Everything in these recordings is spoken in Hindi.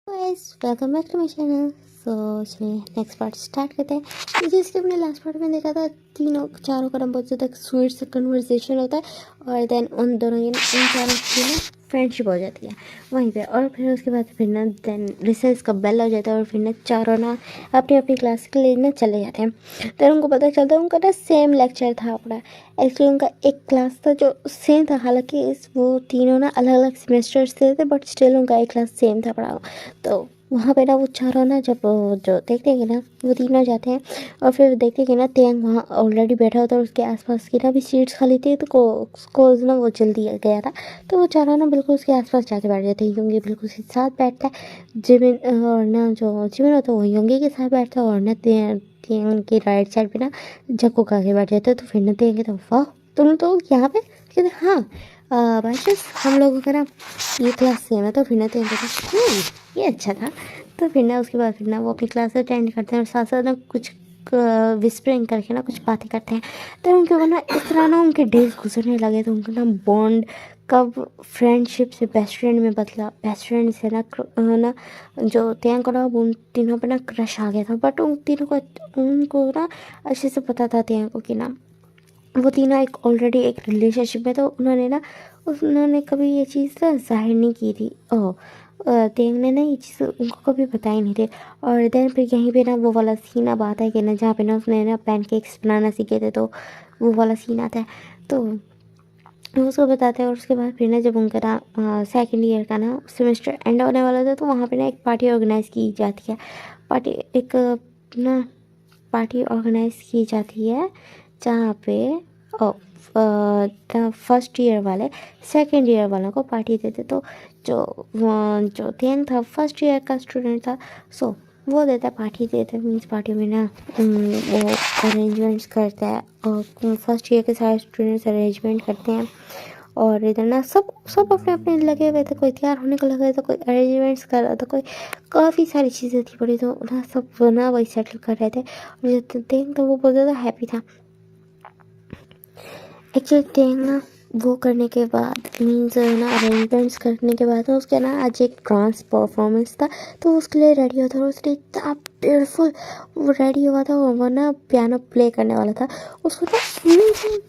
Guys welcome back to my channel. चलिए नेक्स्ट पार्ट स्टार्ट करते हैं। तो जैसे हमने लास्ट पार्ट में देखा था, तीनों चारों का बहुत ज़्यादा स्वीट से कन्वर्सेशन होता है और देन उन दोनों उन चारों की ना फ्रेंडशिप हो जाती है वहीं पे। और फिर उसके बाद फिर ना देन रिसेस का बेल हो जाता है और फिर ना चारों ना अपनी अपनी क्लास के लिए ना चले जाते हैं। तो उनको पता चलता है उनका ना सेम लेक्चर था अपना। एक्चुअली उनका एक क्लास था जो सेम था, हालांकि इस वो तीनों ना अलग अलग सेमेस्टर्स थे बट स्टिल उनका एक क्लास सेम था पढ़ा। तो वहाँ पे ना वो चारों ना जब जो देखते हैं कि ना वो तीनों जाते हैं और फिर देखते हैं कि ना तेंग वहाँ ऑलरेडी बैठा होता है और उसके आसपास की ना भी सीट्स खाली थी। तो को ना वो जल्दी गया था, तो वो चारों ना बिल्कुल उसके आसपास जाके बैठ जाते हैं। योंगी बिल्कुल उसके साथ बैठता है। जिमिन और ना जो जिमिन होता है वो योंगी के साथ बैठता है और ना तेंग की राइट साइड पे ना जक्को का के बैठ जाते हैं। तो फिर ना तेंगे तो वाह तुम तो यहाँ पे कहते हाँ बाई चांस हम लोगों का ना ये क्लास सेम है। तो फिर ना तेंगे तो ये अच्छा था। तो फिर ना उसके बाद फिर ना वो अपनी क्लास अटेंड करते हैं और साथ साथ ना कुछ विस्परिंग करके ना कुछ बातें करते हैं। तो उनके ऊपर ना इस तरह ना उनके डेज गुजरने लगे। तो उनका ना बॉन्ड कब फ्रेंडशिप से बेस्ट फ्रेंड में बदला, बेस्ट फ्रेंड से ना जो तेंग को ना उन तीनों पे ना क्रश आ गया था। बट उन तीनों को उनको ना अच्छे से पता था तेंग को कि ना वो तीनों एक ऑलरेडी एक रिलेशनशिप में। तो उन्होंने कभी ये चीज़ ना जाहिर नहीं की थी। तेंग ने ना ये चीज़ उनको कभी बताई नहीं थी। और देन फिर यहीं पे ना वो वाला सीन अब आता है कि ना जहाँ पे ना उसने ना पैनकेक्स बनाना सीखे थे। तो वो वाला सीन आता है तो वो उसको बताते हैं। और उसके बाद फिर ना जब उनका ना सेकेंड ईयर का ना सेमेस्टर एंड होने वाला था तो वहाँ पे ना एक पार्टी ऑर्गेनाइज़ की जाती है। ना पार्टी ऑर्गेनाइज़ की जाती है जहाँ पे फर्स्ट ईयर वाले सेकेंड ईयर वालों को पार्टी देते। तो जो तेंग था फर्स्ट ईयर का स्टूडेंट था, सो वो देता पार्टी देते मीन्स पार्टी में ना वो अरेंजमेंट्स करता है और फर्स्ट ईयर के सारे स्टूडेंट्स अरेंजमेंट करते हैं। और इधर ना सब सब अपने अपने लगे हुए थे, कोई तैयार होने को लगा था, कोई अरेंजमेंट्स कर रहा था, कोई काफ़ी सारी चीज़ें थी बड़ी। तो ना सब ना वही सेटल कर रहे थे। और जो तेंग था वो बहुत ज़्यादा हैप्पी था। एक्चुअली तेंग ना वो करने के बाद मीन्स ना अरेंजमेंट्स करने के बाद ना उसके ना आज एक डांस परफॉर्मेंस था। तो उसके लिए रेडी हुआ था और उसने इतना ब्यूटीफुल वो रेडी हुआ था। वो ना पियानो प्ले करने वाला था। उसको ना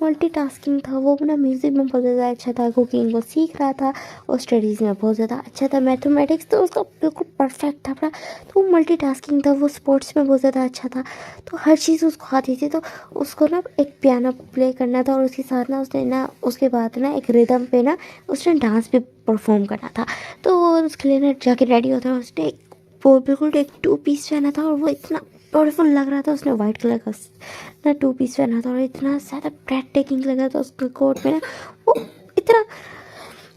मल्टीटास्किंग था। वो ना म्यूज़िक में बहुत ज़्यादा अच्छा था, कुकिंग को सीख रहा था और स्टडीज़ में बहुत ज़्यादा अच्छा था, मैथमेटिक्स तो उसका बिल्कुल परफेक्ट था अपना। तो वो मल्टीटास्किंग था, वो स्पोर्ट्स में बहुत ज़्यादा अच्छा था। तो हर चीज़ उसको आती थी। तो उसको ना एक पियानो प्ले करना था और उसके साथ ना उसने ना उसके बाद ना एक रिदम पे ना उसने डांस भी परफॉर्म करना था। तो वो उसके लिए ना जाके रेडी होता है। उसने वो बिल्कुल एक टू पीस पहना था और वो इतना ब्यूटीफुल लग रहा था। उसने वाइट कलर का ना टू पीस पहना था और इतना ज़्यादा ब्रेथ टेकिंग लग रहा था उसके कोट में ना। वो इतना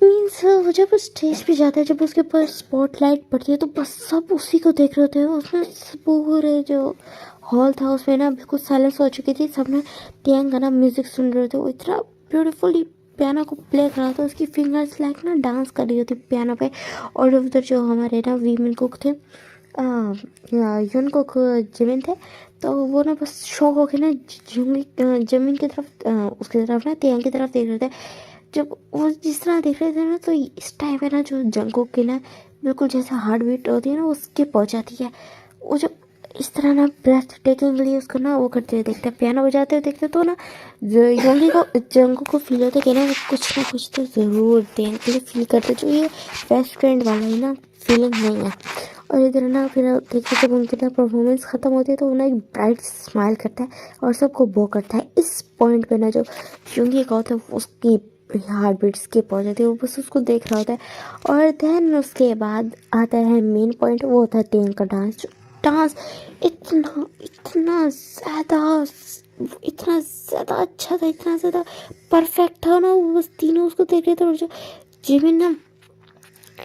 मीन्स वो जब स्टेज पे जाता है, जब उसके ऊपर स्पॉटलाइट पड़ती है तो बस सब उसी को देख रहे होते हैं। उसमें पूरे जो हॉल था उसमें ना बिल्कुल साइलेंस हो चुकी थी। सब ने तेंग का ना म्यूज़िक सुन रहे थे। वो इतना ब्यूटीफुली पियानो को प्ले कर रहा था, उसकी फिंगर्स लाइक ना डांस कर रही होती पियानो पे। और उधर जो हमारे ना वीमेन कुक थे यून कुक जिमिन थे, तो वो ना बस शौक होके ना जमीन की तरफ उसकी तरफ ना तेंग की तरफ देख रहे थे। जब वो जिस तरह देख रहे थे ना तो इस टाइम पे ना जो जंगकुक की ना बिल्कुल जैसे हार्ट बीट होती है ना वो स्किप हो जाती है। वो जब इस तरह ना ब्रेथ टेकिंगली उसको ना वो करते हुए देखते हैं, पियानो बजाते हुए देखते, तो ना जंगकुक को फील होता है कि ना वो कुछ ना कुछ तो ज़रूर दें के लिए फील करते, जो ये बेस्ट फ्रेंड वाला ही ना फीलिंग नहीं है। और इधर ना फिर देखते जब उनकी ना परफॉर्मेंस ख़त्म होती है तो वो ना एक ब्राइट स्माइल करता है और सबको बो करता है। इस पॉइंट पे ना जो यूंगी का होता है उसकी हार्ट बीट स्किप हो जाती है, वो बस उसको देख रहा होता है। और देन उसके बाद आता है मेन पॉइंट, वो होता है तेंग का डांस। डांस इतना इतना ज़्यादा अच्छा था, इतना ज़्यादा परफेक्ट था ना। वो बस तीनों उसको देख रहे थे। और जो जिमिन ना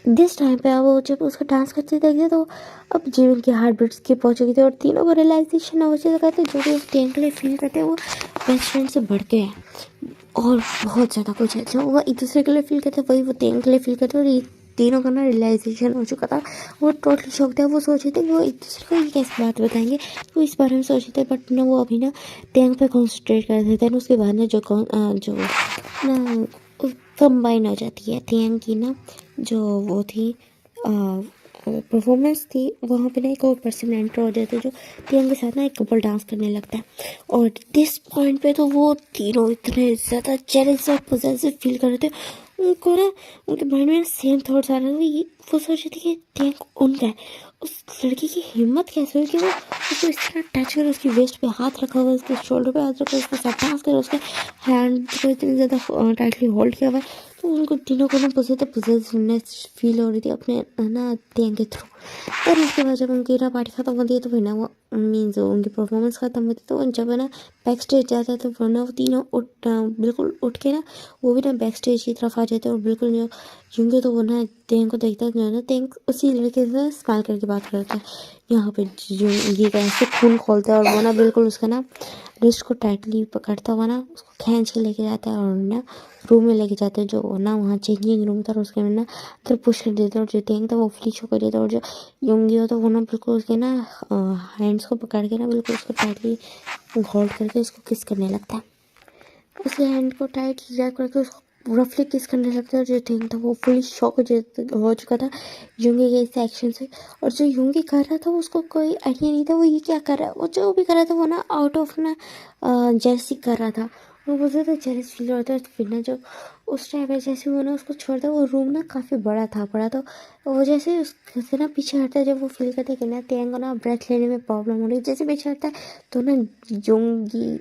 दिस टाइम पे वो जब उसको डांस करते देखते तो अब जीवन की हार्ट बीट स्किप हो चुकी थी और तीनों को रियलाइजेशन हो चुका था जो भी उस टेम के लिए फील करते हैं वो बेस्ट फ्रेंड से बढ़ते हैं और बहुत ज़्यादा कुछ है जो वो एक दूसरे के लिए फील करते हैं वही वो टेम के लिए फील करते हैं। और ये तीनों का ना रियलाइजेशन हो चुका था। वो टोटली शौक थे। वो सोचे थे वो एक दूसरे को ये कैसे बात बताएंगे, वो इस बारे में सोचे थे। बट ना वो अभी ना टेंग पे कॉन्सेंट्रेट कर रहे थे। उसके बाद ना जो ना कंबाइन हो जाती है टेंग की ना जो वो थी परफॉर्मेंस थी वहाँ पे ना एक और पर्सन एंटर हो जाता है जो टियांग के साथ ना एक कपल डांस करने लगता है। और दिस पॉइंट पे तो वो तीनों इतने ज़्यादा जेलस और पोजेसिव फील कर रहे थे। उनको ना उनके माइंड में सेम थॉट्स आ रहे थे। वो सोच रही थी कि टियांग उनका है। उस लड़की की हिम्मत कैसे हुई कि वो उसको इस तरह टच करे, उसकी वेस्ट पे हाथ रखा हुआ, उसके शोल्डर पे हाथ रखा, उसके साथ डांस करे, उसके हैंड को इतनी ज़्यादा टाइटली होल्ड किया हुआ है। तो उनको तीनों को ना पोजेसिवनेस फील हो रही थी अपने ना टियांग के थ्रू। और उसके बाद जब उनकी ना पार्टी खत्म होती है तो फिर ना वो मीन्स उनकी परफॉर्मेंस खत्म होती है, तो जब है ना बैक स्टेज जाता है तो फिर ना वो तीनों बिल्कुल उठ के ना वो भी ना बैक स्टेज की तरफ आ जाते हैं। और बिल्कुल जो यूंगे तो वो ना टेंग को देखता है, जो है ना टेंग उसी लड़के से स्माइल करके बात करता है। यहाँ पे जो ये कैसे खून खोलता है और वो ना बिल्कुल उसका ना रिस्ट को टाइटली पकड़ता हुआ ना उसको खींच के लेके जाता है और ना रूम में लेके जाते हैं, जो ना वहाँ चेंजिंग रूम था। और उसके में ना अंदर पुश कर देते और जो टेंग था वो फ्लिच होकर देता और जो यूंगी हो तो वो ना बिल्कुल उसके ना हैंड्स को पकड़ के ना बिल्कुल उसको टाइटली होल्ड करके उसको किस करने लगता है। उसके हैंड को टाइट रैप करके उसको रफली किस करने लगता है। जो थिंग था वो फुली शॉक हो चुका था यूंगी के इस एक्शन से। और जो यूंगी कर रहा था उसको कोई आइडिया नहीं था वो ये क्या कर रहा है। वो जो भी कर रहा था वो ना आउट ऑफ ना जेलसी कर रहा था। वो बहुत ज़्यादा जेलस फील हो रहा था। फिर ना जो उस टाइम पे जैसे वो ना उसको छोड़ता वो रूम ना काफ़ी बड़ा था बड़ा, तो वो जैसे उससे ना पीछे हटता है जब वो फील करता है कि ना टेंग को ना ब्रेथ लेने में प्रॉब्लम हो रही है। जैसे पीछे हटता है तो ना यूंगी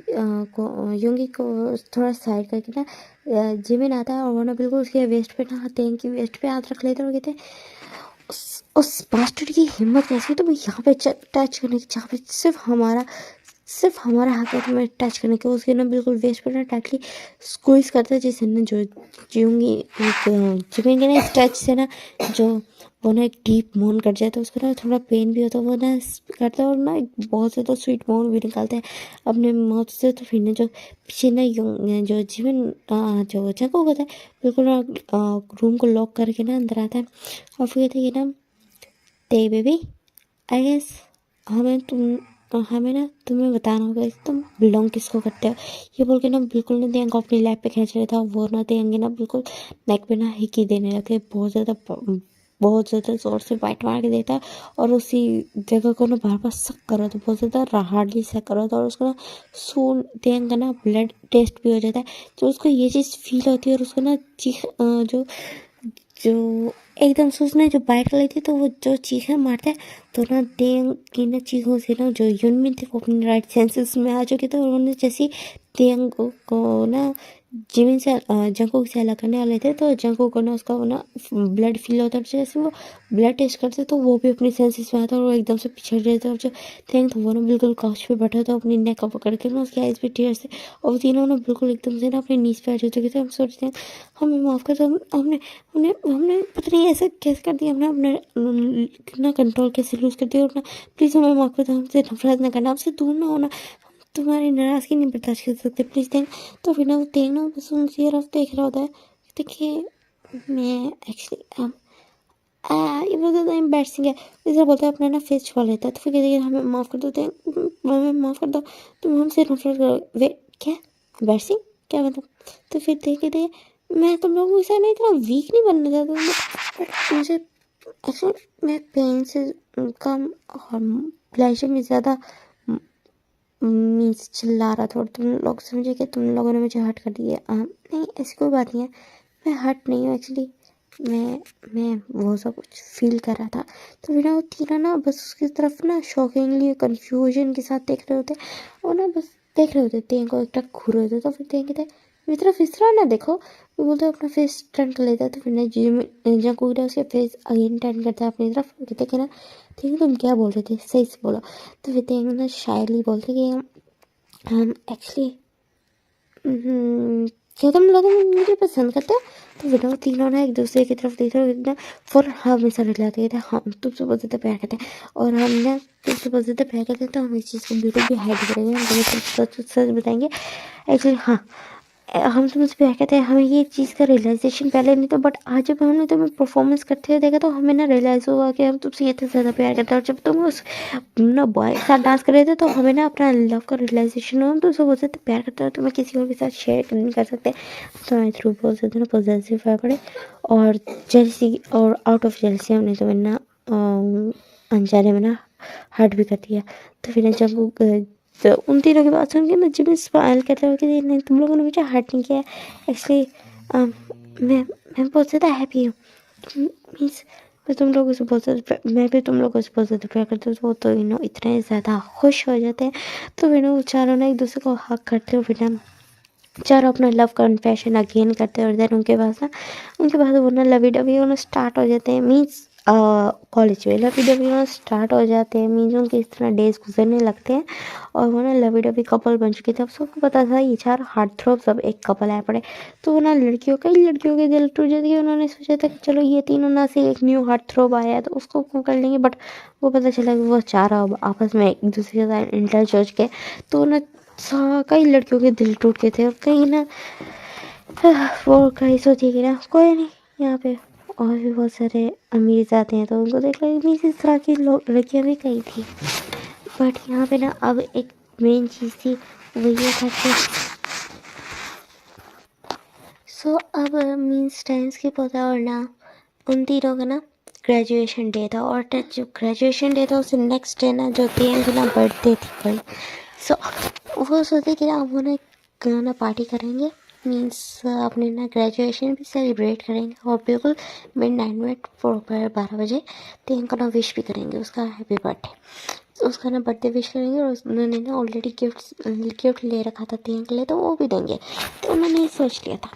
को थोड़ा साइड करके ना जिमिन आता है और वो ना बिल्कुल उसके वेस्ट पे ना टेंग की वेस्ट पे हाथ रख लेते हैं और कहते हैं उस बास्टर्ड की हिम्मत कैसी है तुम्हें यहाँ पे टच करने की, जहाँ पे सिर्फ हमारा हक है तुम्हें टच करने के। उसके ना बिल्कुल वेस्ट पर ना टाइटली स्क्वीज करता है, जिससे ना जो जियूंगी जिमिन के ना इस टच से ना जो वो ना एक डीप मोन कट जाता है। उसको ना थोड़ा पेन भी होता है, वो ना करता है और ना एक बहुत ज़्यादा स्वीट मोन भी निकालता है अपने माउथ से। तो फिर ना जो पीछे ना जो जिमिन जो जगह होता है बिल्कुल ना रूम को लॉक करके ना अंदर आता है और फिर कहते हैं कि ना ते बेबी आई गेस हमें ना तुम्हें बताना होगा कि तुम बिलोंग किसको करते हो। ये बोल के ना बिल्कुल ना टेंग को अपनी लैप पे खींच रहा था। वो ना टेंग ना बिल्कुल नेक पे ना हिकी देने लगे, बहुत ज़्यादा ज़ोर से बाइट मार के देता है और उसी जगह को ना बार बार सक कर रहा था, बहुत ज़्यादा हार्डली सक कर रहा था। और उसको ना सून टेंग का ना ब्लड टेस्ट भी हो जाता है, तो उसको ये चीज़ फील होती है और उसको ना चीख जो जो एकदम से उसने जो बाइट कर ली थी तो वो जो चीखें मारता है तो ना टेंग की ना चीखों से ना जो यूनमिन थे वो अपने राइट सेंसेस में आ चुके थे। उन्होंने जैसे टेंग को ना जिमिन से जंकुक से अलग करने वाले थे तो जंकुक को ना उसका वो ना ब्लड फील होता है। जैसे वो ब्लड टेस्ट करते तो वो भी अपनी सेंसेस में आता और वो एकदम से पिछड़ रहे थे। और जो टेंग था वो ना बिल्कुल काउच पे बैठा था अपनी नेक को पकड़ के ना उसकी आइज पे टीयर्स थे और वो तीनों ना बिल्कुल एकदम से ना अपने नीज पे आ चुके थे। हम सोचते हैं हमें माफ़ कर दो, हमने हमने हमने पता नहीं ऐसा कैसे कर दिया, हमने अपने कितना कंट्रोल कैसे लूज़ कर दिया। और ना प्लीज़ हमें माफ़ कर दो, हमसे नफरत ना करना, हमसे दूर ना होना, तुम्हारी नाराज़गी नहीं बर्दाश्त कर सकते प्लीज़ टेंग। तो फिर ना वो टेंग ना बस उनकी तरफ देख रहा होता है। देखिए मैं एक्चुअली ये बहुत ज़्यादा एम्बैरसिंग है। इस तरह बोलते हैं अपना ना फेस छुपा लेता है। तो फिर कहते हैं हमें माफ़ कर दो टेंग, हमें माफ़ कर दो, तुम हमसे नफरत करो। वे क्या एम्बैरसिंग क्या मतलब। तो फिर कहते मैं तुम लोगों के साथ ना इतना वीक नहीं बनना चाहता बट मुझे एक्चुअली मैं पेन से कम और प्लेजर में ज़्यादा मीन्स चिल्ला रहा था और तुम लोग समझे कि तुम लोगों ने मुझे हर्ट कर दिया। नहीं ऐसी कोई बात नहीं है, मैं हर्ट नहीं हूँ एक्चुअली, मैं वो सब कुछ फील कर रहा था। तो फिर ना वो तीनों ना बस उसकी तरफ ना शॉकिंगली कन्फ्यूजन के साथ देख रहे होते और ना बस देख रहे होते टेंग को एक टक घूर होते। तो फिर टेंग कहते मेरी तरफ इस तरह ना देखो, वो बोलते अपना फेस टर्न कर लेता है। तो फिर ना जिम जहाँ कूद उसके फेस अगेन टर्न करता है अपनी तरफ, कहते कि ना ठीक तुम क्या बोल रहे थे सही से बोलो। तो फिर टेंग ना शायरली बोलते कि हम एक्चुअली क्या तुम लोग मुझे पसंद करते हो। तो फिर वो तीनों ना एक दूसरे की तरफ देखते और एकदम फॉर हमेशा रिलाते थे हम तुमसे बहुत ज़्यादा प्यार करते हैं और हम ना तुमसे बहुत ज़्यादा प्यार करते हैं। तो हम इस चीज़ को बिल्कुल भी हाइड करेंगे, हम तुम्हें सच सच बताएंगे एक्चुअली। हाँ हम तुमसे प्यार करते हैं, हमें ये चीज़ का रियलाइजेशन पहले नहीं था बट आज जब हमने तुम्हें परफॉर्मेंस करते हुए देखा तो हमें ना रियलाइज़ हुआ कि हम तुमसे इतना ज़्यादा प्यार करते हैं। और जब तुम उस ना बॉय के साथ डांस कर रहे थे तो हमें ना अपना लव का रियलाइजेशन हुआ, हम तुमसे बहुत ज़्यादा प्यार करते हैं, तुम्हें किसी और के साथ शेयर नहीं कर सकते। तो हमारे थ्रू बहुत ज़्यादा ना पॉजिटिव है पड़े और जेलसी और आउट ऑफ जेलसी हमने तुम्हें ना अनजाने में ना हर्ट भी करती है। तो फिर ना जंगकुक तो उन तीनों की बात सुन के ना जिमिन स्माइल करते हुए कि नहीं तुम लोगों ने मुझे हर्ट नहीं किया एक्चुअली मैं बहुत ज़्यादा हैप्पी हूँ मीन्स मैं तुम लोगों से बहुत ज़्यादा मैं भी तुम लोगों से बहुत ज़्यादा प्यार करती हूँ। तो वो तो इतने ज़्यादा खुश हो जाते हैं। तो फिर ना वो चारों ना एक दूसरे को हक करते हो फिर ना चारों अपना लव कन्फेशन अगेन करते हैं और देन उनके बाद वो ना लवी डवी होना स्टार्ट हो जाते हैं मीन्स कॉलेज में लवी डवी होना स्टार्ट हो जाते हैं मीन्स उनके इस तरह डेज गुजरने लगते हैं और वो ना लवी डवी कपल बन चुके थे। अब सबको पता था ये चार हार्ट थ्रोब सब एक कपल आए पड़े। तो वो ना कई लड़कियों के दिल टूट जाते उन्होंने सोचा था कि चलो ये तीनों ना से एक न्यू हार्ट थ्रोब आया है तो उसको कर लेंगे। बट वो पता चला कि वो चारों अब आपस में एक दूसरे के साथ इंटर हो के तो ना कई लड़कियों के दिल टूट गए थे और कहीं ना वो कहीं सोची कि ना कोई नहीं यहाँ पे और भी बहुत सारे अमीर जाते हैं तो उनको देख लगे इस तरह की लड़कियाँ भी कई थी। बट यहाँ पे ना अब एक मेन चीज़ थी वो ये था कि अब मीन्स टाइम्स की पता और ना उन तीनों का ना ग्रेजुएशन डे था और जो ग्रेजुएशन डे था उससे नेक्स्ट डे ना जो थी उनकी ना बर्थडे थी भाई। सो वो सोचे कि ना वो ना गाना पार्टी करेंगे मीन्स अपने ना ग्रेजुएशन भी सेलिब्रेट करेंगे और बिल्कुल मिडनाइट में 12 बजे तो उनका ना विश भी करेंगे उसका हैप्पी बर्थडे उसका ना बर्थडे विश करेंगे और उन्होंने ना ऑलरेडी गिफ्ट ले रखा था तीन के लिए तो वो भी देंगे। तो उन्होंने सोच लिया था।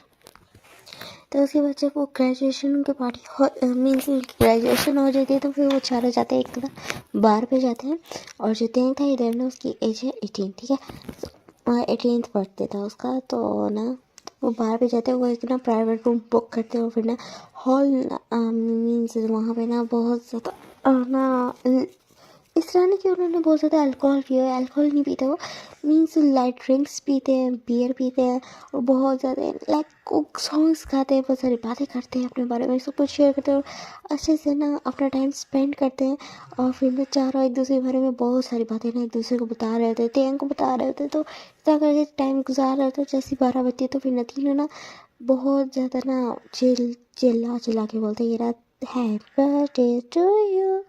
तो उसके बाद जब वो ग्रेजुएशन की पार्टी मीन्स ग्रेजुएशन हो जाती है तो फिर वो चारों जाते हैं एक बार पे जाते हैं और जो तीन था इधर ना उसकी एज है 18 ठीक है 18th बर्थडे था उसका। तो ना वो बाहर पे जाते हैं वो एक ना प्राइवेट रूम बुक करते हैं और फिर ना हॉल मीन्स वहाँ पे ना बहुत ज़्यादा ना इस तरह नहीं कि उन्होंने बहुत ज़्यादा अल्कोहल पिया है अल्कोहल नहीं पीते वो मीन्स लाइट ड्रिंक्स पीते हैं बियर पीते हैं और बहुत ज़्यादा लाइक सॉन्ग्स गाते हैं बहुत सारी बातें करते हैं अपने बारे में सब कुछ शेयर करते हैं और अच्छे से ना अपना टाइम स्पेंड करते हैं। और फिर ना चारों एक दूसरे के बारे में बहुत सारी बातें ना एक दूसरे को बता रहे होते तेंग को बता रहे होते तो इस तरह करके टाइम गुजार रहे होते जैसे 12 बजती तो फिर तीनों ना बहुत ज़्यादा ना चिल्ला चिल्ला के बोलते ये रात happy birthday to you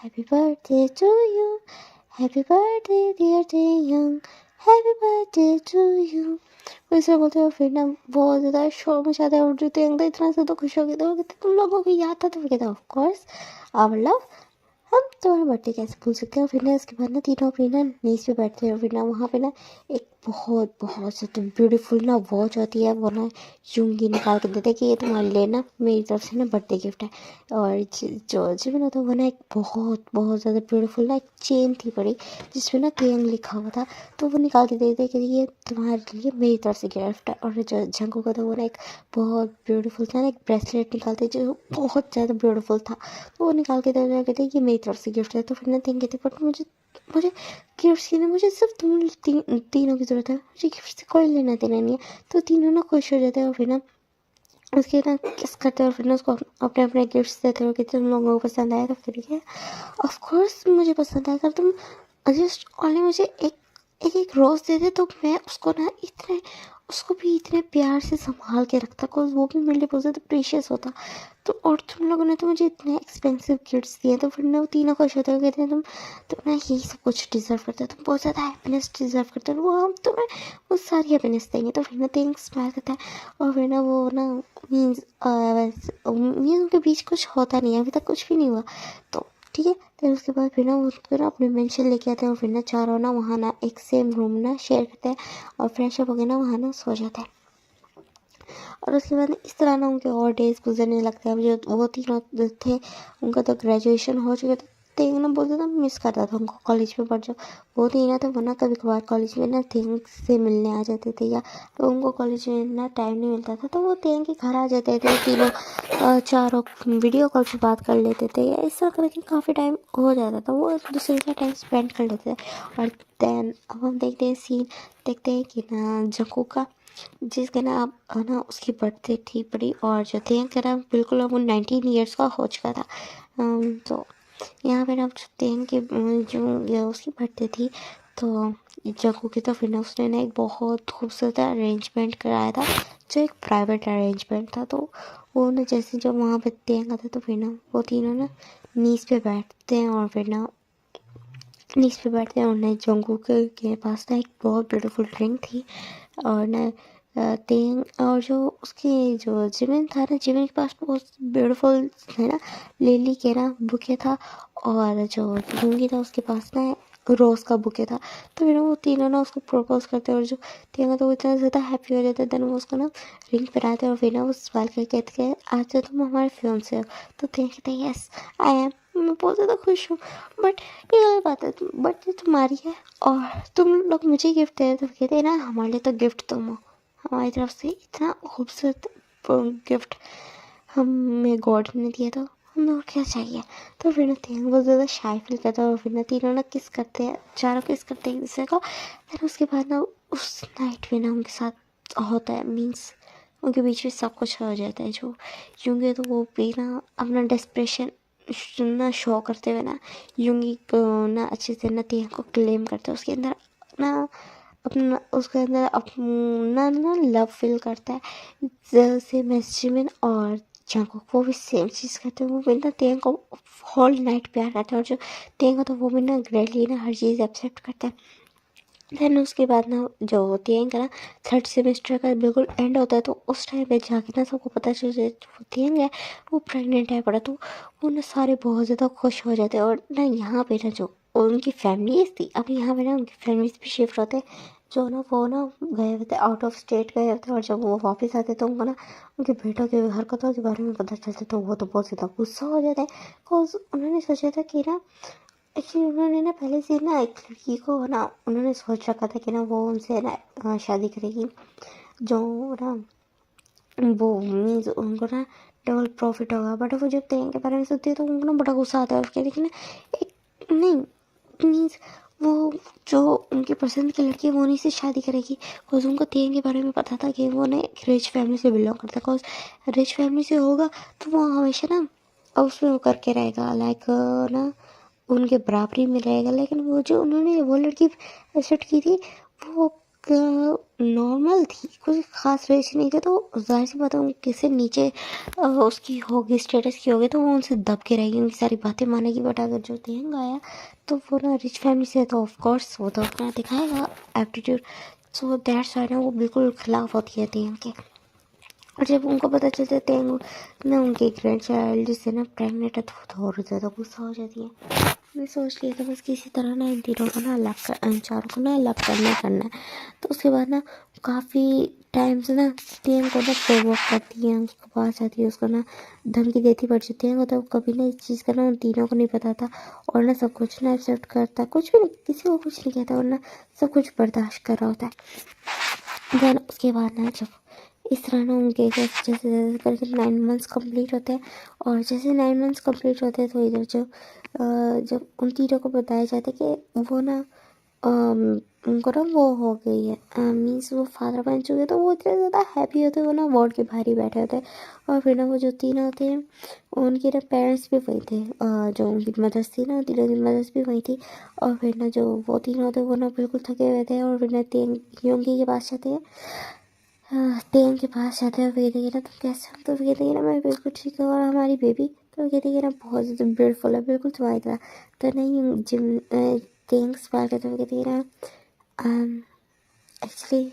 Happy birthday to you. Happy birthday dear Taeyang. Happy birthday to you. वैसे बोलते हो फिर ना बहुत ज़्यादा शोर मचाते हैं और जो तेंग तो इतना ज़्यादा खुश हो गए थे वो कहते तुम लोगों को याद था तो वो कहते ऑफ कोर्स आवर लव हम तुम्हारा बर्थडे कैसे भूल सकते हैं। फिर ना इसके बाद ना तीनों अपनी ना नीज पे बैठते हैं और फिर ना वहाँ पे ना एक बहुत बहुत ज़्यादा ब्यूटीफुल ना वॉच होती है वो ना यूंगी निकाल के देते कि ये तुम्हारे लिए ना मेरी तरफ से ना बर्थडे गिफ्ट है। और जो जी ना तो वो ना एक बहुत बहुत ज़्यादा ब्यूटीफुल ना एक चेन थी बड़ी जिसमें ना केंग लिखा हुआ था तो वो निकाल के देते कि ये तुम्हारे लिए मेरी तरफ से गिफ्ट है। और जो जंगू का था वो ना एक बहुत ब्यूटीफुल था ना एक ब्रेसलेट निकालते जो बहुत ज़्यादा ब्यूटीफुल था तो वो निकाल के दे कहते कि मेरी तरफ से गिफ्ट है। तो फिर ना तीन कहते बट मुझे मुझे गिफ्ट की ना मुझे सिर्फ तीनों की ज़रूरत है मुझे गिफ्ट से कोई लेना देना नहीं है। तो तीनों ना खुश हो जाते हैं और फिर ना उसके ना किस करते हैं और फिर ना उसको अपने अपने गिफ्ट्स देते हो कि तुम लोगों को पसंद आया तो फिर ये ऑफ कोर्स मुझे पसंद आया अगर तुम जस्ट ओनली मुझे एक रोज़ दे दे तो मैं उसको ना उसको भी इतने प्यार से संभाल के रखता बिकॉज वो भी मेरे लिए बहुत ज़्यादा प्रीशियस होता। तो और तुम लोगों ने तो मुझे इतने एक्सपेंसिव गिफ्ट्स दिए तो फिर ना वो तीनों खुश होते हुए कहते हैं तुम ना यही सब कुछ डिज़र्व करते हो तुम बहुत ज़्यादा हैप्पीनेस डिज़र्व करते हो वो हम तुम्हें वो सारी हैप्पीनेस देंगे। तो फिर ना तीन स्माइल करता है और फिर ना वो ना मीन्स उनके बीच कुछ होता नहीं है अभी तक कुछ भी नहीं हुआ। तो ठीक है फिर उसके बाद फिर ना उसको ना अपने मेंशन लेके आते हैं और फिर ना चारों ना वहाँ ना एक सेम रूम ना शेयर करते हैं और फ्रेश अप होकर ना वहाँ ना सो जाते हैं। और उसके बाद इस तरह ना उनके और डेज गुजरने लगते हैं। जो वो तीनों थे उनका तो ग्रेजुएशन हो चुका था तो एक ना बोलते था मिस करता था उनको कॉलेज में। बट जब वो थी ना तो वो ना कभी कभार कॉलेज में ना थिंग से मिलने आ जाते थे या तो उनको कॉलेज में ना टाइम नहीं मिलता था तो वो थिंग के घर आ जाते थे तीनों चारों वीडियो कॉल पे बात कर लेते थे या इस तरह करके काफ़ी टाइम हो जाता था वो एक दूसरे का टाइम स्पेंड कर लेते थे। और देन अब हम देखते हैं सीन देखते हैं कि ना जंकू का जिसके ना अब ना उसकी बर्थडे थी बड़ी और जो थे कह रहा बिल्कुल वो 19 ईयर्स का हो चुका था। तो यहाँ पे ना तेन के जो उसकी बर्थडे थी तो जग्गू की तो फिर ना उसने ना एक बहुत खूबसूरत अरेंजमेंट कराया था जो एक प्राइवेट अरेंजमेंट था। तो वो ना जैसे जब वहाँ पे तेन का था तो फिर ना वो तीनों ना नीज पे बैठते हैं और फिर ना नीज पे बैठते हैं और ना जंगूक के पास ना एक बहुत ब्यूटीफुल रिंग थी और ना तेंग और जो उसके जो जिमिन था ना, जिमिन के पास बहुत ब्यूटीफुल है ना लिली के ना बुके था और जो लूंगी था उसके पास ना रोज़ का बुके था। तो फिर वो तीनों ना उसको प्रपोज करते हैं और जो तेंगा तो वो इतना ज़्यादा हैप्पी हो जाता है। देन वो उसको ना रिंग पहनाते हैं और फिर ना वो स्माइल करके कहते हैं आज तो तुम हमारे फियांसे हो। तो तेंग कहते हैं यस आई एम, मैं बहुत ज़्यादा खुश हूँ। बट ये गलत बात है, बट ये तुम्हारी है और तुम लोग मुझे गिफ्ट दे रहे हो। तो कहते हैं ना हमारे लिए तो गिफ्ट तुम हो, हमारी तरफ से इतना खूबसूरत गिफ्ट हमें गॉड ने दिया, तो हमें और क्या चाहिए। तो फिर ना तीनों बहुत ज़्यादा शाय फील करता है और फिर ना तीनों ना किस करते हैं, चारों किस करते हैं एक दूसरे को। फिर उसके बाद ना उस नाइट में ना उनके साथ होता है, मीन्स उनके बीच में सब कुछ हो जाता है। जो यूंगी तो वो भी ना अपना डेस्परेशन ना शो करते हुए ना यूंगी को ना अच्छे से ना तीन को क्लेम करते हैं। उसके अंदर ना अपना उसके अंदर अपना ना लव फील करता है। जैसे मैस्जिमिन और जंगकुक वो भी सेम चीज़ करते हैं। वो भी ना तेंग को होल नाइट प्यार करते हैं और जो तेंग को तो वो भी ना ग्रेडली ना हर चीज़ एक्सेप्ट करता है। देन उसके बाद ना जो तेंग का ना थर्ड सेमेस्टर का बिल्कुल एंड होता है। तो उस टाइम पे जाके ना सबको पता चल जाए वो तेंग है वो प्रेग्नेंट है पड़ा। तो वो ना सारे बहुत ज़्यादा खुश हो जाते हैं और ना यहाँ पे ना जो उनकी फैमिलीज थी अब यहाँ पे ना उनकी फैमिलीज भी शिफ्ट होते हैं। जो ना वो ना गए हुए थे, आउट ऑफ स्टेट गए हुए थे और जब वो वापस आते तो उनको ना उनके बेटों के हरकतों के बारे में पता चलता तो वो तो बहुत ज़्यादा गुस्सा हो जाता है। बिकॉज उन्होंने सोचा था कि ना एक्चुअली उन्होंने ना पहले से ना एक लड़की को ना उन्होंने सोच रखा था कि ना वो उनसे ना शादी करेगी। जो ना वो मीन्स उनको ना डबल प्रॉफिट होगा। बट वो जब तेल के बारे में सोचती है तो उनको ना बड़ा गुस्सा आता है उसके। लेकिन एक नहीं मीन्स वो जो उनकी पसंद की लड़की है वो उन्हीं से शादी करेगी। बिकॉज उनको तेल के बारे में पता था कि वो ना एक रिच फैमिली से बिलोंग करता है। बिकॉज रिच फैमिली से होगा तो वो हमेशा ना उसमें वो करके रहेगा लाइक ना उनके बराबरी में रहेगा। लेकिन वो जो उन्होंने वो लड़की एक्सेप्ट की थी वो नॉर्मल थी, कुछ खास रेस नहीं थे। तो जाहिर सी बात है किसी नीचे उसकी होगी स्टेटस की होगी तो वो उनसे दब के रहेगी, उनकी सारी बातें मानेगी। बट अगर जो तेंग आया तो वो ना रिच फैमिली से तो ऑफ कोर्स वो तो अपना दिखाएगा एप्टीट्यूड। सो दैट्स वाई ना वो बिल्कुल खिलाफ होती है तेंग के। और जब उनको पता चलता है तेंग ना उनके ग्रैंड चाइल्ड से ना प्रेगनेंट है तो और ज़्यादा गुस्सा हो जाती है। मैं सोच लिया था बस किसी तरह ना इन तीनों को ना अलग कर इन चारों को ना अलग करना है। तो उसके बाद ना काफ़ी टाइम से ना तेंग को ना प्रोवोक करती है, उसके पास आती है, उसको ना धमकी देती पड़ जाती है। तो कभी ना इस चीज़ का ना उन तीनों को नहीं पता था और ना सब कुछ ना एक्सेप्ट करता, कुछ भी नहीं किसी को कुछ नहीं कहता और ना सब कुछ बर्दाश्त कर रहा होता है। देन उसके बाद ना जब इस तरह ना उनके जैसे जैसे करके 9 मंथ्स कंप्लीट होते हैं और जैसे 9 मंथ्स कंप्लीट होते हैं तो इधर जो जब उन तीनों को बताया जाता है कि वो ना उनको ना वो हो गई है मीन्स वो फादर बन चुके हैं। तो वो इतने ज़्यादा हैप्पी होते हैं, वो ना वार्ड के बाहर ही बैठे होते हैं। और फिर ना वो जो तीनों होते हैं उनके ना पेरेंट्स भी वही थे, जो उनकी मदर्स थी ना तीनों की मदर्स भी वही थी। और फिर ना जो वो तीनों होते हैं वो ना बिल्कुल थके हुए थे और फिर ना तीन योंगी के पास जाते हैं। तेन के पास जाते हैं, फिर कहते ना तुम कैसे हो। तो कहते ना मैं बिल्कुल ठीक हूँ और हमारी बेबी। तो कहते ना बहुत ज़्यादा ब्यूटीफुल है बिल्कुल तुम्हारी तरह। तो नहीं जिम तेन सवाल करते हुए कहते ना एक्चुअली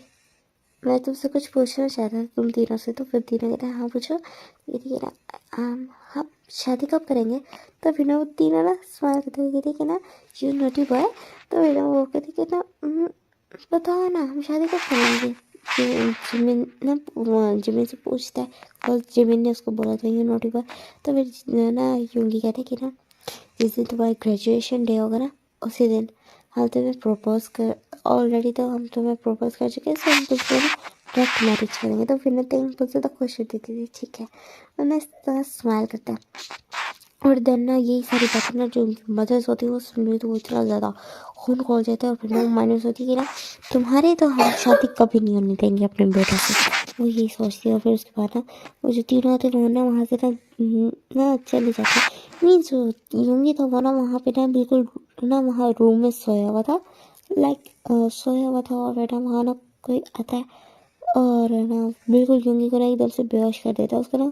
मैं तुमसे कुछ पूछना चाहता था तुम तीनों से। तो फिर तीनों कहते हैं हाँ पूछो। कहते ना हम शादी कब करेंगे। तो फिर ना वो तीनों ना सवाल करते हुए कहते ना यू नोटी बॉय। तो फिर ना वो कहते कि ना बताओ ना हम शादी कब करेंगे। जिमिन ना जिमिन से पूछता है और जिमिन ने उसको बोला था यू नोटी बॉय। तो फिर ना यूंगी कहते कि ना जिस दिन तुम्हारी ग्रेजुएशन डे होगा ना उसी दिन हम तुम्हें प्रपोज कर ऑलरेडी तो हम तुम्हें प्रपोज कर चुके हैं। सो हम तुमसे ना डायरेक्ट मैरिज करेंगे। तो फिर ना तेंग बहुत ज़्यादा खुश होती थी ठीक है और ना इस तरह स्माइल करता है। और देन ना यही सारी बातें ना जो उनकी मदर्स होती है वो सुन रही तो वो इतना ज़्यादा खून खोल जाता है। और फिर ना माइनस होती है कि ना तुम्हारे तो हम शादी कभी नहीं होने देंगे अपने बेटे से। वो यही सोचती है और फिर उसके बाद ना वो जो तीनों होते हैं वो ना वहाँ से ना चले जाते हैं। मीन्स यूंगी तो वो ना वहाँ पे ना बिल्कुल ना वहाँ रूम में सोया हुआ था, लाइक सोया हुआ था। और फिर ना वहाँ ना कोई आता है और ना बिल्कुल यूंगी को ना एकदम से बेहोश कर देता है। उसको ना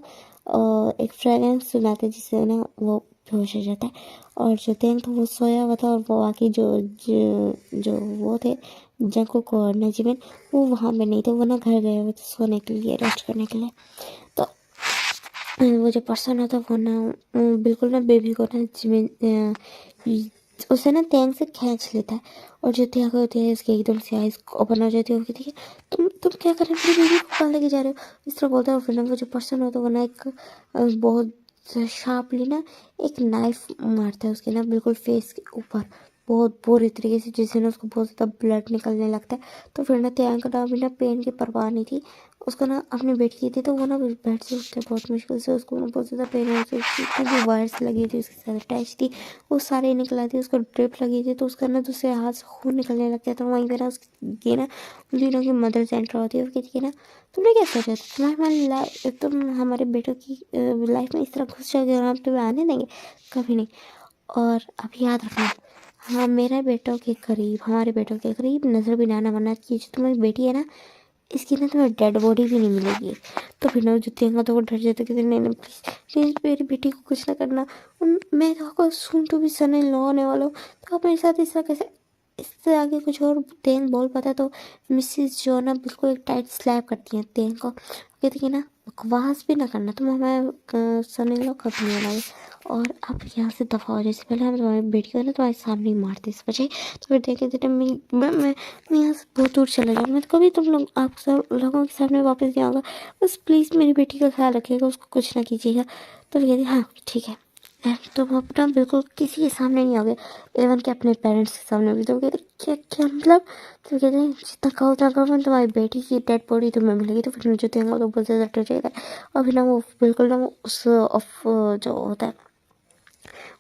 एक फ्रेगरेंस सुनाते जिससे ना वो बेहोश हो जाता है। और जो तेंग था वो सोया हुआ था और वो बाकी जो वो थे जंकुक और नजीमिन वो वहाँ पे नहीं थे, वो ना घर गए हुए थे सोने के लिए, रेस्ट करने के लिए। तो वो जो पर्सन होता वो ना बिल्कुल ना बेबी को ना उसे ना तेंग से खींच लेता है। और जो त्याग होती है इसके एकदम से आइज ओपन हो जाती है, वो कहती है तुम क्या कर रहे हो, मेरी बेबी को कहाँ लेके जा रहे हो, इस तरह बोलता है। और फिर ना वो जो पर्सन होता है वो ना एक बहुत शार्पली ना एक नाइफ मारता है उसके ना बिल्कुल फेस के ऊपर, बहुत बुरी तरीके से, जिससे ना उसको बहुत ज़्यादा ब्लड निकलने लगता है। तो फिर ना त्याग का भी ना पेन की परवाह नहीं थी, उसको ना अपनी बेटी की थी, तो वो ना बेड से उठते बहुत मुश्किल से, उसको ना बहुत ज़्यादा पेन हो रही थी, क्योंकि वायर्स लगी थी उसके साथ अटैच थी, वो सारे निकला थी, उसको ड्रिप लगी थी, तो उसका ना दूसरे हाथ से खून निकलने लग गया था। वहीं पर ना उसकी ना उन तीनों की मदर सेंटर होती है, वो कहती है ना तुमने क्या सोचा था, तुम हमारे बेटों की लाइफ में इस तरह घुस जाओगे और हम तुम्हें आने देंगे, कभी नहीं। और अब याद रखना, हाँ मेरा बेटों के करीब, हमारे बेटों के करीब नजर भी ना आना, वरना ये जो तुम्हारी बेटी है ना इसकी ना तुम्हें डेड बॉडी भी नहीं मिलेगी। तो फिर ना जुतियाँ तो वो डर जाते कि नहीं नहीं प्लीज़ प्लीज़ मेरी बेटी को कुछ ना करना, मैं तो आपको सुन टू भी सन इन लॉ होने वाला हूँ, तो आप मेरे साथ इस तरह कैसे, इससे आगे कुछ और तेन बोल पाता तो मिसिस जो ना बिल्कुल एक टाइट स्लैप करती हैं तेन को, कहती है ना बकवास भी ना करना, तुम हमें सन इन लॉ कभी नहीं बनाओगे, और अब यहाँ से दफ़ा हो, जैसे पहले हम तुम्हारी बेटी को ना तुम्हारे सामने ही मारते इस वजह। तो फिर देखे थे मैं यहाँ से बहुत दूर चला जाऊँ, मैं तो कभी तुम लोग आप सब लोगों के सामने वापस नहीं आऊँगा, बस प्लीज़ मेरी बेटी का ख्याल रखिएगा, उसको कुछ ना कीजिएगा। तो कहती हाँ ठीक है, तुम अपना बिल्कुल किसी के सामने नहीं आओगे, इवन कि अपने पेरेंट्स के सामने भी। तो कहते क्या क्या मतलब, तो कहते हैं जितना कहो उतना कहो, मैं तुम्हारी बेटी की डेड बॉडी तुम्हें मिलेगी। तो फिर मुझे तो बहुत ज़्यादा डर जाएगा, और फिर ना वो बिल्कुल ना वो उस ऑफ जो होता है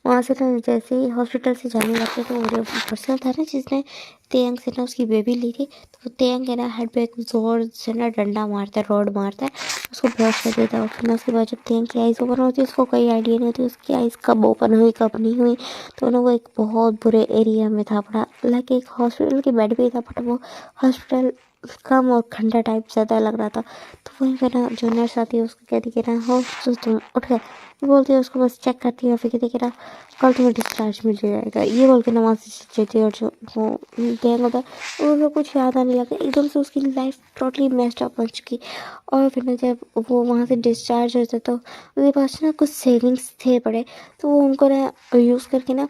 वहाँ से ना जैसे ही हॉस्पिटल से जाने लगते तो वो जो पर्सन था ना जिसने तेयंग से ना उसकी बेबी ली थी, तो वो तेयंग के ना हेड पे एक जोर से ना डंडा मारता है, रॉड मारता है, उसको बेहोश कर देता है। और फिर ना उसके बाद जब तेयंग की आइज़ ओपन होती है उसको कोई आइडिया नहीं होती उसकी आइज़ कब ओपन हुई कब नहीं हुई। तो ना वो एक बहुत बुरे एरिया में था पड़ा, लाइक एक हॉस्पिटल के बेड पे था, बट वो हॉस्पिटल कम और ठंडा टाइप ज़्यादा लग रहा था। तो वहीं पर ना जो नर्स आती है उसको कहती है ना हो तो तुम उठ गए, बोलती है उसको, बस चेक करती है, फिर कहती है ना कल तुम्हें डिस्चार्ज मिल जाएगा, ये बोल के ना वहाँ से चली जाती है। और जो वो गैंग होता है उसको कुछ याद आने लगा, एकदम से उसकी लाइफ टोटली मेस्ड अप बन चुकी। और फिर ना जब वो वहाँ से डिस्चार्ज होता तो उसके पास ना कुछ सेविंग्स थे पड़े, तो वो उनको ना यूज़ करके ना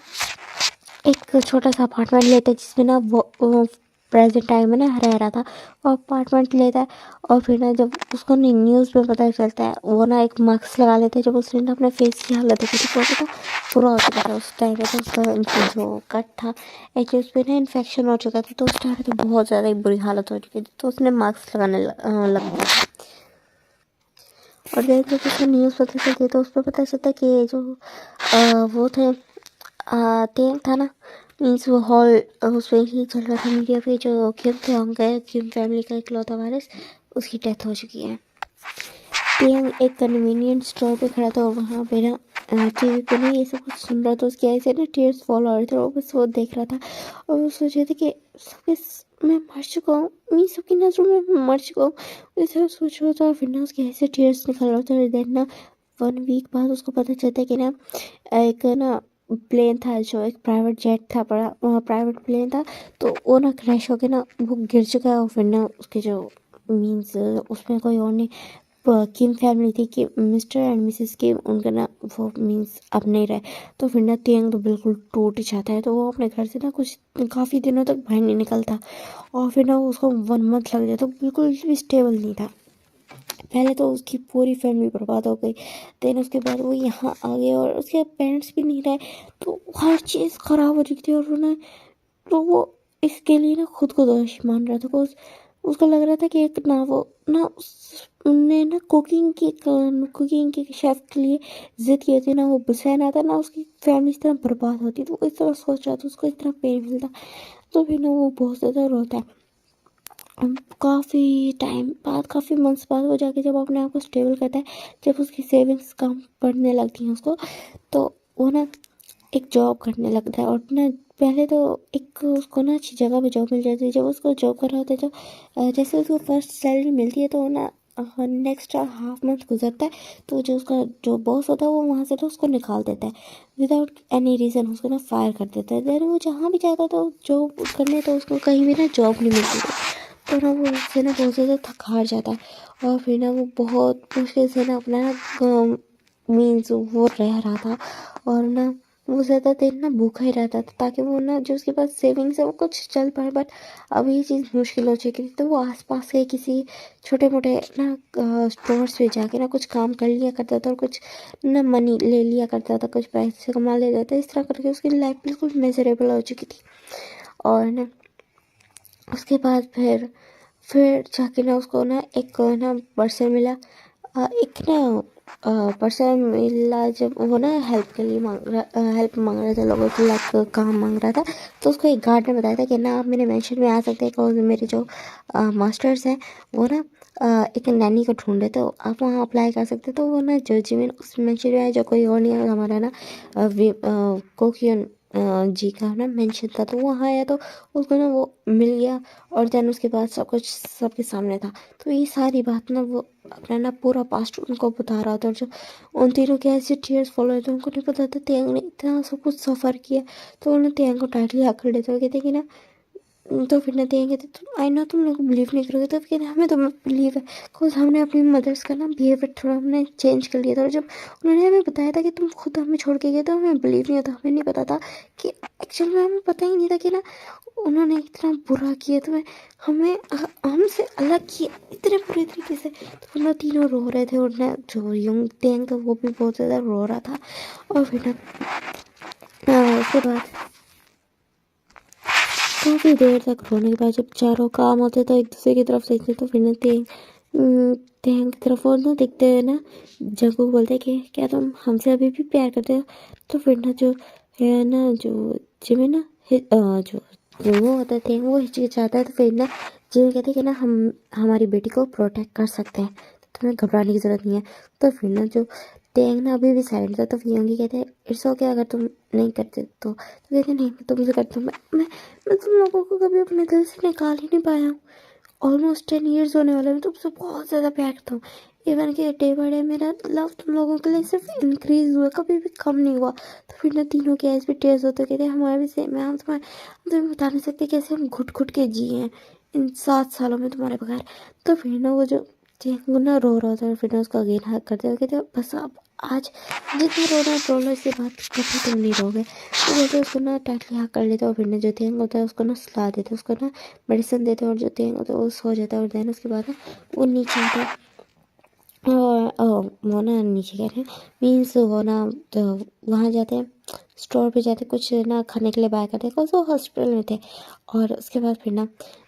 एक छोटा सा अपार्टमेंट लेता है, जिसमें ना वो प्रेजेंट टाइम में ना रह रहा था, वो अपार्टमेंट लेता है। और फिर ना जब उसको न्यूज़ में पता चलता है, वो ना एक मास्क लगा लेता है, जब उसने ना अपने फेस की हालत देखी थी वो तो पूरा हो चुका था उस टाइम पे, तो उसका जो कट था एक्चुअली उस पर ना इन्फेक्शन हो चुका था, तो उस टाइम पे तो बहुत ज़्यादा ही बुरी हालत हो चुकी थी, तो उसने मास्क लगाने लग गया। और जब उसको न्यूज़ पता चलती है तो उस पर पता चलता है कि जो वो थे तेल था ना, मीन्स वो हॉल उसमें ही चल रहा था मीडिया पे, जो किम थे होंगे, किम फैमिली का इकलौता वारिस, उसकी डेथ हो चुकी है। तेंग एक कन्वीनियंट स्टोर पे खड़ा था और वहाँ पे ना टीवी पे ना ये सब कुछ सुन रहा था, उसकी आई से ना टीयर्स फॉल हो रहे थे, और बस वो देख रहा था और वो सोच रहे थे कि मैं मर चुका हूँ, मैं सबकी नज़रों में मैं मर चुका हूँ, इस तरह सोच रहा था। और फिर ना उसकी आई से टीयर्स निकल रहा था। देन ना 1 वीक बाद उसको पता चलता है कि ना एक ना प्लेन था, जो एक प्राइवेट जेट था, बड़ा प्राइवेट प्लेन था, तो वो ना क्रैश होके ना वो गिर चुका है। और फिर ना उसके जो मीन्स उसमें कोई और नहीं किम फैमिली थी कि मिस्टर एंड मिसेस किम, उनका ना वो मीन्स अब नहीं रहे। तो फिर ना तेंग तो बिल्कुल टूट जाता है, तो वो अपने घर से ना कुछ काफ़ी दिनों तक बाहर नहीं निकलता। और फिर ना उसको 1 मंथ लग जाता, तो बिल्कुल भी स्टेबल नहीं था। पहले तो उसकी पूरी फैमिली बर्बाद हो गई, देन उसके बाद वो यहाँ आ गया और उसके पेरेंट्स भी नहीं रहे, तो हर चीज़ ख़राब हो चुकी थी। और उन्हें तो वो इसके लिए ना खुद को दोषी मान रहा था, उसको लग रहा था कि एक ना वो ना उसने ना कुकिंग के शेफ के लिए जिद की थी, ना वो हुसैन आता ना उसकी फैमिली इस तरह बर्बाद होती, तो वो इस तरह सोच रहा था, उसको इतना पेन मिलता। तो फिर ना वो बहुत ज़्यादा रोता है। काफ़ी टाइम बाद, काफ़ी मंथ्स बाद वो जाके जब अपने आप को स्टेबल करता है, जब उसकी सेविंग्स कम पड़ने लगती हैं उसको, तो वो ना एक जॉब करने लगता है। और ना पहले तो एक उसको ना अच्छी जगह पे जॉब मिल जाती है, जब उसको जॉब कर रहा होता है, जब जैसे उसको फर्स्ट सैलरी मिलती है तो ना नेक्स्ट हाफ मंथ गुजरता है तो जो उसका जो बॉस होता है वो वहाँ से तो उसको निकाल देता है विदाउट एनी रीज़न, उसको ना फायर कर देता है। देन वो जहाँ भी जाता तो जॉब करने तो उसको कहीं भी ना जॉब नहीं मिलती थी। तो ना वो उससे ना बहुत ज़्यादा थक हार जाता है और फिर ना वो बहुत मुश्किल से ना अपना ना मीन्स वो रह रहा था और ना वो ज़्यादा देर ना भूखा ही रहता था ताकि वो ना जो उसके पास सेविंग्स है वो कुछ चल पाए। बट अब ये चीज़ मुश्किल हो चुकी थी तो वो आसपास के किसी छोटे मोटे ना स्टोर्स पे जाके ना कुछ काम कर लिया करता था और कुछ ना मनी ले लिया करता था, कुछ पैसे कमा लेता था। इस तरह करके उसकी लाइफ बिल्कुल मिजरेबल हो चुकी थी। और ना उसके बाद फिर जाके ना उसको ना एक ना पर्सन मिला, एक ना पर्सन मिला जब वो ना हेल्प के लिए हेल्प मांग रहा था लोगों से, लाइक काम मांग रहा था। तो उसको एक गार्ड ने बताया था कि ना आप मेरे मेंशन में आ सकते हैं और मेरे जो मास्टर्स हैं वो ना एक नैनी को ढूंढ रहे, तो आप वहाँ अप्लाई कर सकते हैं। तो वो ना जो जिमिन उस मेंशन में आया जो कोई और नहीं है, हमारा ना कोकियन जी का ना मेंशन था। तो वहाँ आया तो उसको ना वो मिल गया और देन उसके बाद सब कुछ सबके सामने था। तो ये सारी बात ना वो अपना ना पूरा पास्ट उनको बता रहा था और जो उन तीनों के ऐसे टीयर्स फॉलो थे उनको नहीं पता था त्यांग ने इतना सब कुछ सफ़र किया। तो उन्होंने त्यांग को टाइटली आकर लेते हुए कहते कि ना तो फिर ना देंगे तो तुम आई नो तुम लोग बिलीव नहीं करोगे। तो फिर हमें तो बिलीव है बिकॉज हमने अपनी मदर्स का ना बिहेवियर थोड़ा हमने चेंज कर लिया था। और जब उन्होंने हमें बताया था कि तुम खुद हमें छोड़ के गए तो हमें बिलीव नहीं होता, हमें नहीं पता था कि एक्चुअल में हमें पता ही नहीं था कि ना उन्होंने इतना बुरा किया तो हमें हमसे अलग किया इतने बुरे तरीके से। तो ना तीनों रो रहे थे और ना जो यंग टेंग था वो भी बहुत ज़्यादा रो रहा था। और फिर ना उसके बाद काफ़ी देर तक रोने के बाद जब चारों काम होते तो एक दूसरे की तरफ देखते तो फिर ना तेंग की तरफ और ना देखते हुए ना जंगू बोलते कि क्या तुम हमसे अभी भी प्यार करते हो। तो फिर ना जो है ना जो जिमिन ना जो वो होता थे वो हिचकिचाता है। तो फिर ना जिमिन कहते कि ना हम हमारी बेटी को प्रोटेक्ट कर सकते हैं, तो तुम्हें घबराने की ज़रूरत नहीं है। तो फिर ना जो टेंग ना अभी भी साइलेंट था तो फिर यंगी कहते हैं इट्स ओके अगर तुम नहीं करते तो कहते नहीं मैं तुमसे करता हूँ। मैं तुम लोगों को कभी अपने दिल से निकाल ही नहीं पाया हूँ। ऑलमोस्ट 10 years होने वाले मैं तुमसे बहुत ज़्यादा प्यार करता हूँ। इवन कि डे बाई डे मेरा लव तुम लोगों के लिए सिर्फ इंक्रीज हुआ, कभी भी कम नहीं हुआ। तो फिर ना तीनों के आइज भी टेयर्स होते कहते हमारे भी सेम है, हम तुम्हें बता नहीं सकते कैसे हम घुट घुट के जिए हैं इन 7 सालों में तुम्हारे बगैर। तो फिर ना वो जो ना रो रहा था और फिर ना उसका अगेन हक करते हुए कहते बस अब आज जितना रोना है रो लो, इसके बाद कभी तुम नहीं रोगे। तो बोलते उसको ना टाइटली हक कर लेते और फिर ना जो थिंग होता है उसको ना सुला देते, उसको ना मेडिसिन देते और जो थिंग होता है वो सो जाता है। और देन उसके बाद ना वो नीचे आता है वो ना नीचे कह रहे हैं मीन्स वो ना तो वहाँ जाते हैं स्टोर पे जाते कुछ ना खाने के लिए बाय करते हैं बिकॉज वो हॉस्पिटल में थे। और उसके बाद फिर ना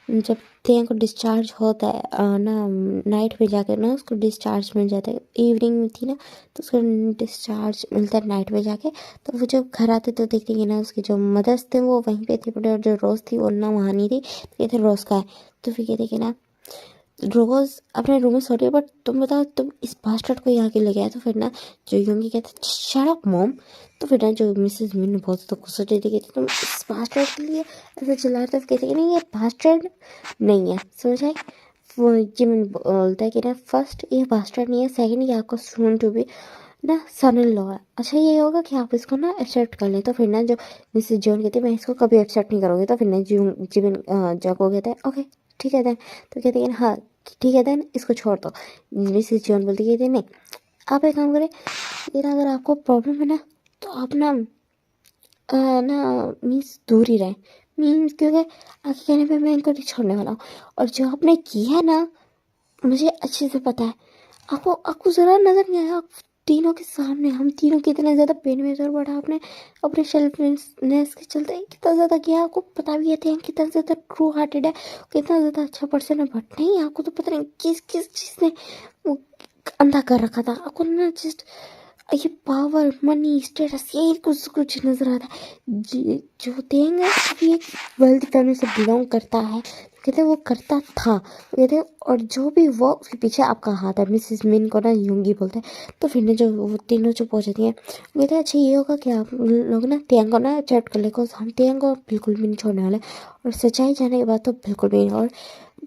जब तें को डिस्चार्ज होता है ना नाइट में जाकर ना उसको डिस्चार्ज मिल जाता है, इवनिंग में थी ना तो उसको डिस्चार्ज मिलता है नाइट में जाके। तो वो जब घर आते तो देखते कि ना उसके जो मदर्स थे वो वहीं पे थे और जो रोज़ थी वो ना वहाँ नहीं थी। तो कहते रोज़ का है। तो फिर कहते कि ना रोज़ अपने रूम में सो रही है बट तुम बताओ तुम इस बास्टर्ड को यहाँ क्यों ले गया। तो फिर ना जो यूंगी कहते शट अप मॉम। तो फिर ना जो मिसेस मिन बहुत तो गुस्सा देती कहती तुम इस बास्टर्ड के लिए ऐसे चिल्ला रहे। तो कहते कि नहीं ये बास्टर्ड नहीं है, समझ आए। वो जिमिन बोलता है कि ना फर्स्ट ये बास्टर्ड नहीं है, सेकंड ये आपका सून टू बी ना सन इन लॉ है। अच्छा ये होगा कि आप इसको ना एक्सेप्ट कर लें। तो फिर ना जो मिसेस जॉन कहती है मैं इसको कभी एक्सेप्ट नहीं करूँगी। तो फिर ना जिमिन जाको कहता है ओके ठीक है देन। तो कहते हैं हाँ ठीक है देन इसको छोड़ दो। मिसेस जॉन बोलती कहती नहीं आप एक काम करें फिर अगर आपको प्रॉब्लम है ना तो आप ना ना मीन्स दूर ही रहे मीन्स क्योंकि आपके कहने पे मैं इनको नहीं छोड़ने वाला हूँ। और जो आपने किया है ना मुझे अच्छे से पता है, आपको आपको ज़रा नज़र नहीं आया। आप तीनों के सामने हम तीनों कितने ज़्यादा पेन में थे और बड़ा आपने अपने सेल्फनेस के चलते कितना ज़्यादा किया। आपको पता भी है कितना ज़्यादा ट्रू हार्टेड है, कितना ज़्यादा अच्छा पर्सन है। बट नहीं आपको तो पता नहीं किस किस चीज़ ने वो अंधा कर रखा था आपको ना। जस्ट ये पावर मनी स्टेटस यही कुछ कुछ नजर आता है। जो देंगे अभी एक वेल्थ फैमिली से बिलोंग करता है, कहते वो करता था कहते। और जो भी वो उसके पीछे आपका हाथ है। मिसिस मिन को ना यूंगी बोलते हैं। तो फिर ना जो वो तीनों चुप हो जाती हैं, कहते हैं अच्छा ये होगा कि आप लोग ना त्यांग को ना चैट कर ले हम त्यांग को बिल्कुल भी नहीं छोड़ने वाले और सच्चाई जाने के बाद तो बिल्कुल भी नहीं। और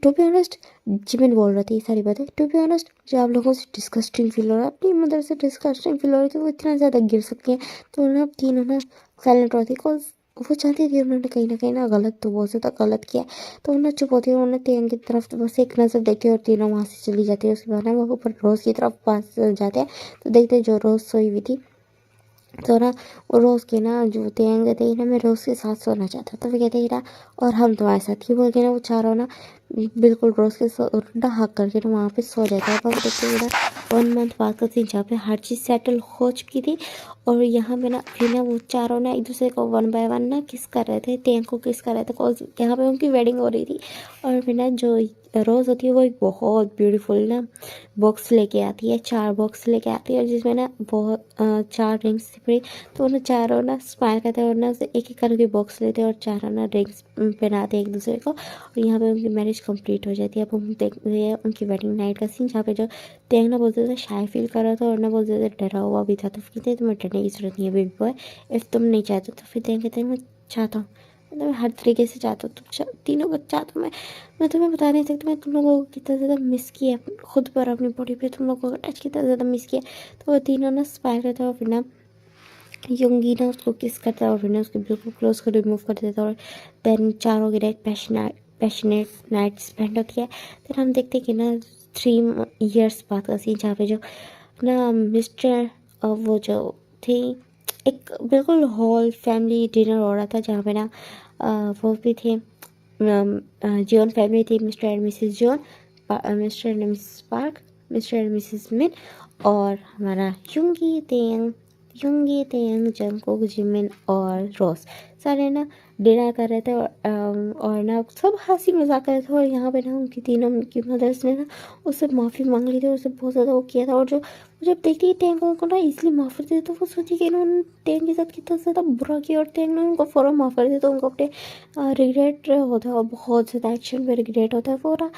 टू बी ऑनेस्ट जिमिन बोल रही थी ये सारी बातें। टू बी ऑनेस्ट जो आप लोगों से डिस्कस्टिंग फील हो रहा है, अपनी मदर से डिस्कस्टिंग फील हो रही थी, वो इतना ज़्यादा गिर सकती हैं। तो ना तीनों ना साइलेंट रहती, बिकॉज वो चाहती थी, उन्होंने कहीं ना गलत तो बहुत ज़्यादा गलत किया। तो उन्होंने चुप होती है, उन्होंने तेन की तरफ बस एक नज़र देखी और तीनों वहाँ से चली जाती है। उसके बाद ना वो ऊपर रोज़ की तरफ पास जाते हैं, तो देखते जो रोज़ सोई हुई थी। तो ना वो रोज़ के ना जो तेंग कहते हैं ना, मैं रोज़ के साथ सोना चाहता। तो वो कहते हैं ना और हम तुम्हारे साथ ही बोल के ना वो चारों ना बिल्कुल रोज़ के ना हक करके ना वहाँ पे सो जाता है। अब हम देखते हैं ना 1 मंथ बाद का सीन, जहाँ पे हर चीज़ सेटल हो चुकी थी। और यहाँ पे ना फिर ना वो चारों ना एक दूसरे को 1 बाय 1 ना किस कर रहे थे, तेंग को किस कर रहे थे, बिकॉज यहाँ पे उनकी वेडिंग हो रही थी। और फिर ना जो रोज़ होती है वो एक बहुत ब्यूटीफुल ना बॉक्स लेके आती है, 4 बॉक्स लेके आती है, और जिसमें ना बहुत 4 रिंग्स थी पूरी। तो उन्हें चारों ना स्माइल करते हैं और ना उसे एक एक करके बॉक्स लेते हैं और चारों ना रिंग्स पहनाते हैं एक दूसरे को। और यहाँ पे उनकी मैरिज कंप्लीट हो जाती है। अब हम देखते हैं उनकी वेडिंग नाइट का सीन, जहाँ पे जो तेंग ना बोलते थे शाय फील कर रहा था और ना बोलते थे डरा हुआ भी था। तो कहते हैं तुम्हें डरने की जरूरत नहीं है बेबी बॉय, इफ़ तुम नहीं चाहते। तो फिर तेंग कहते हैं मैं चाहता हूँ, मतलब मैं हर तरीके से चाहता हूँ, तुम तीनों को चाहता हूँ। मैं तुम्हें बता नहीं सकती मैं तुम लोगों को कितना ज़्यादा मिस किया, खुद पर अपनी बॉडी पे तुम लोगों को टच कितना ज़्यादा मिस किया। तो वो तीनों ना स्पायर करते हैं और फिर ना योंगी ना उसको किस करता है और फिर ना उसके बिल्कुल क्लोज को रिमूव कर देता है। और देन चारों की नाइट पैशनेट नाइट स्पेंड होती है। फिर हम देखते हैं कि ना 3 ईयर्स बाद का सीन, जहाँ पे जो ना मिस्टर वो जो थी, एक बिल्कुल होल फैमिली डिनर हो रहा था, जहाँ पे ना वो भी थे, जॉन फैमिली थी, mister and Mrs John, mister and Mrs park, mister and Mrs मिन, और हमारा युंगी तेंग जंगकोक जिमिन और रोज सारे ना डिनर कर रहे थे। और ना सब हंसी मजाक कर रहे थे। और यहाँ पे ना उनकी तीनों की मदर्स ने ना उससे माफ़ी मांग ली थी और उससे बहुत ज़्यादा वो किया था। और जो जब देखती है टेंग को ना इसलिए माफ़ कर दिया, तो वो सोची कि इन्होंने टेंग के साथ कितना ज़्यादा बुरा किया और टेंग ने उनको फ़ौरन माफ़ कर दिया। तो उनको अपने रिग्रेट होता है और बहुत ज़्यादा एक्शन में रिग्रेट होता है। वो ना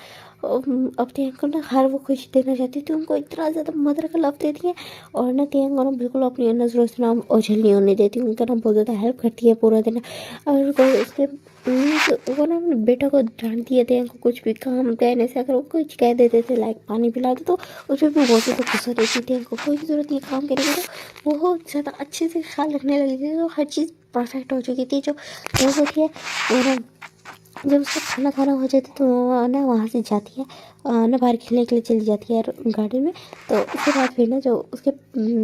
अब टेंग को ना हर वो खुशी देना चाहती थी, उनको इतना ज़्यादा मदर का लव देती है। और ना टेंग को ना बिल्कुल अपनी नज़रों से ना ओझल नहीं होने देती, उनका ना बहुत ज़्यादा हेल्प करती है पूरा दिन। और उसके वो ना अपने बेटा को डांटती है टेंग को कुछ भी काम कहने से। अगर वो कुछ कह देते थे लाइक पानी पिला दो, तो उसमें भी बहुत ज़्यादा गुस्सा रहती थी। को कोई ज़रूरत नहीं काम करने की, तो बहुत ज़्यादा अच्छे से ख्याल रखने लगी थी। तो हर चीज़ परफेक्ट हो चुकी थी। जो वो होती है वो ना जब उसका खाना खाना हो जाता है तो वो ना वहाँ से जाती है, ना बाहर खेलने के लिए चली जाती है गार्डन में। तो उसके बाद फिर ना जो उसके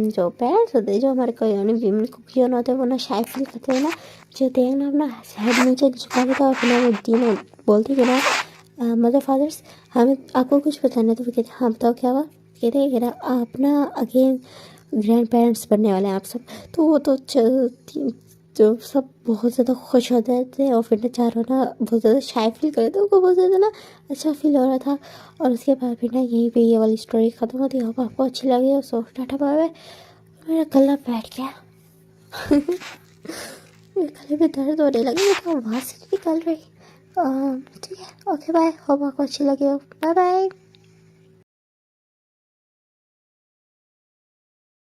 जो पेरेंट्स होते हैं, जो हमारे कोई विमेन कुकियन होते हैं, वो ना शायद फील करते हैं ना, जो देख ना अपना हेड नीचे झुका देता है। और फिर ना वो तीनों बोलती है ना मदर फादर्स हमें आपको कुछ बताना है। तो फिर कहते हैं हाँ बताओ क्या हुआ। कहते हैं कि ना आप ना अगेन ग्रैंड पेरेंट्स बनने वाले हैं आप सब। तो वो तो जो सब बहुत ज़्यादा खुश होते थे। और फिर ना चारों ना बहुत ज़्यादा शाय फील कर रहे थे, उनको बहुत ज़्यादा ना अच्छा फील हो रहा था। और उसके बाद फिर ना यहीं पे ये वाली स्टोरी ख़त्म होती है। आपको अच्छी लगी और सो टाटा बाय बाय। मेरा गला बैठ गया मेरे गले में दर्द होने लगी, मेरी आवाज़ निकल रही। ठीक है, ओके बाय, होप आपको अच्छी लगी हो, बाय बाय।